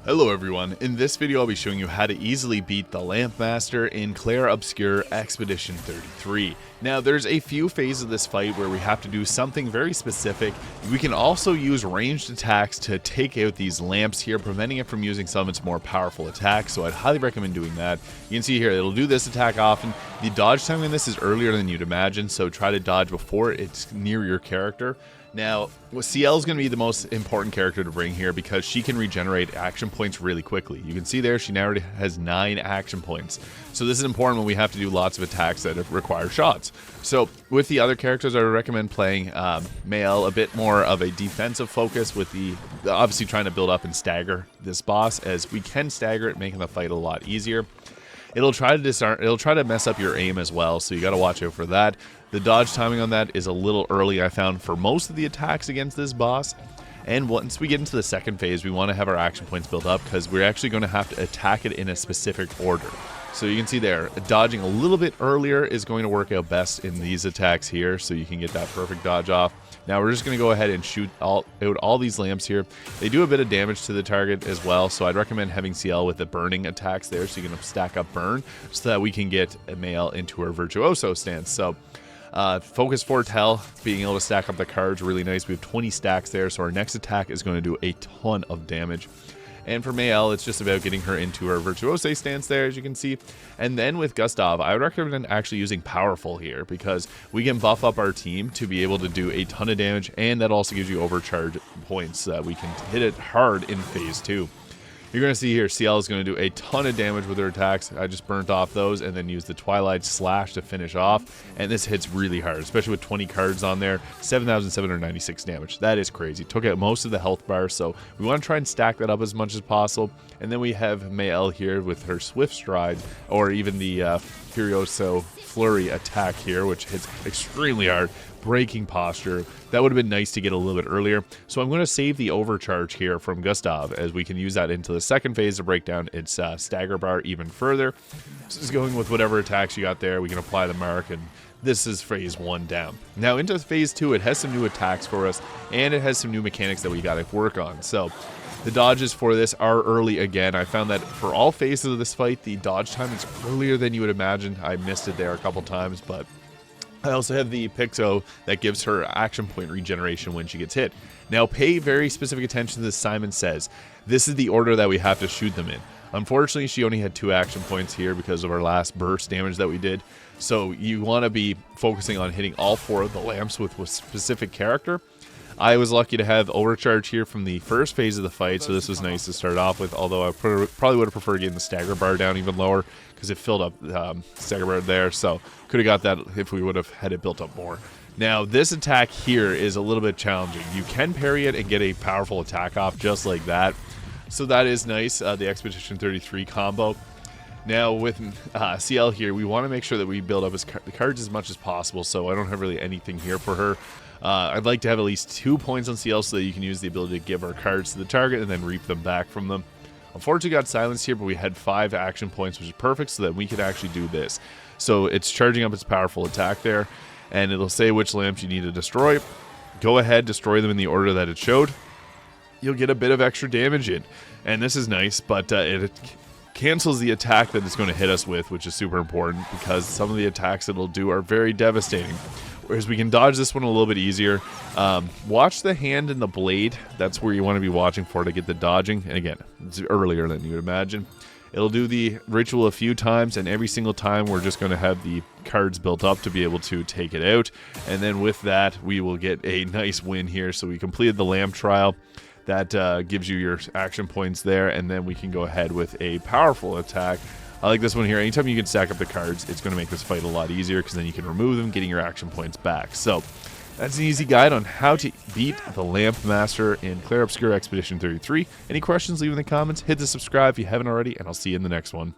Hello everyone, in this video I'll be showing you how to easily beat the Lampmaster in Clair Obscur Expedition 33. Now there's a few phases of this fight where we have to do something very specific. We can also use ranged attacks to take out these lamps here, preventing it from using some of its more powerful attacks, so I'd highly recommend doing that. You can see here, it'll do this attack often. The dodge time in this is earlier than you'd imagine, so try to dodge before it's near your character. Now, CL is going to be the most important character to bring here because she can regenerate action points really quickly. You can see there she now already has 9 action points. So this is important when we have to do lots of attacks that require shots. So with the other characters, I would recommend playing Mael a bit more of a defensive focus with the obviously trying to build up and stagger this boss, as we can stagger it, making the fight a lot easier. It'll try to disarm, it'll try to mess up your aim as well, so you got to watch out for that. The dodge timing on that is a little early, I found, for most of the attacks against this boss. And once we get into the second phase, we want to have our action points built up because we're actually going to have to attack it in a specific order. So you can see there, dodging a little bit earlier is going to work out best in these attacks here, so you can get that perfect dodge off. Now we're just going to go ahead and shoot out all these lamps here. They do a bit of damage to the target as well, so I'd recommend having CL with the burning attacks there, so you can stack up burn, so that we can get a Mael into her Virtuoso stance. So focus foretell, being able to stack up the cards, really nice. We have 20 stacks there, so our next attack is going to do a ton of damage. And for Mael, it's just about getting her into her Virtuoso stance there, as you can see. And then with Gustav, I would recommend actually using Powerful here, because we can buff up our team to be able to do a ton of damage, and that also gives you overcharge points so that we can hit it hard in phase 2. You're going to see here, CL is going to do a ton of damage with her attacks. I just burnt off those and then used the Twilight Slash to finish off. And this hits really hard, especially with 20 cards on there. 7,796 damage. That is crazy. Took out most of the health bar, so we want to try and stack that up as much as possible. And then we have Mael here with her Swift Stride, or even the Furioso Flurry attack here, which hits extremely hard. Breaking posture. That would have been nice to get a little bit earlier. So I'm going to save the overcharge here from Gustav, as we can use that into the second phase to break down its stagger bar even further. So just going with whatever attacks you got there, we can apply the mark, and this is phase 1 down. Now into phase 2, it has some new attacks for us, and it has some new mechanics that we got to work on. So the dodges for this are early again. I found that for all phases of this fight, the dodge time is earlier than you would imagine. I missed it there a couple times, but I also have the Pixo that gives her action point regeneration when she gets hit. Now pay very specific attention to this. Simon Says this is the order that we have to shoot them in. Unfortunately, she only had 2 action points here because of our last burst damage that we did. So you want to be focusing on hitting all 4 of the lamps with a specific character. I was lucky to have overcharge here from the first phase of the fight, so this was nice to start off with, although I probably would have preferred getting the stagger bar down even lower because it filled up stagger bar there, so could have got that if we would have had it built up more. Now this attack here is a little bit challenging. You can parry it and get a powerful attack off just like that, so that is nice, the Expedition 33 combo. Now with CL here, we want to make sure that we build up the cards as much as possible, so I don't have really anything here for her. I'd like to have at least 2 points on CL so that you can use the ability to give our cards to the target and then reap them back from them. Unfortunately, got silenced here, but we had 5 action points, which is perfect so that we could actually do this. So it's charging up its powerful attack there, and it'll say which lamps you need to destroy. Go ahead, destroy them in the order that it showed. You'll get a bit of extra damage in, and this is nice, but it cancels the attack that it's going to hit us with, which is super important because some of the attacks it'll do are very devastating. Whereas we can dodge this one a little bit easier. Watch the hand and the blade. That's where you want to be watching for to get the dodging. And again, it's earlier than you would imagine. It'll do the ritual a few times, and every single time we're just going to have the cards built up to be able to take it out. And then with that, we will get a nice win here. So we completed the lamp trial. That gives you your action points there, and then we can go ahead with a powerful attack. I like this one here. Anytime you can stack up the cards, it's going to make this fight a lot easier because then you can remove them, getting your action points back. So that's an easy guide on how to beat the Lampmaster in Clair Obscur Expedition 33. Any questions, leave in the comments. Hit the subscribe if you haven't already, and I'll see you in the next one.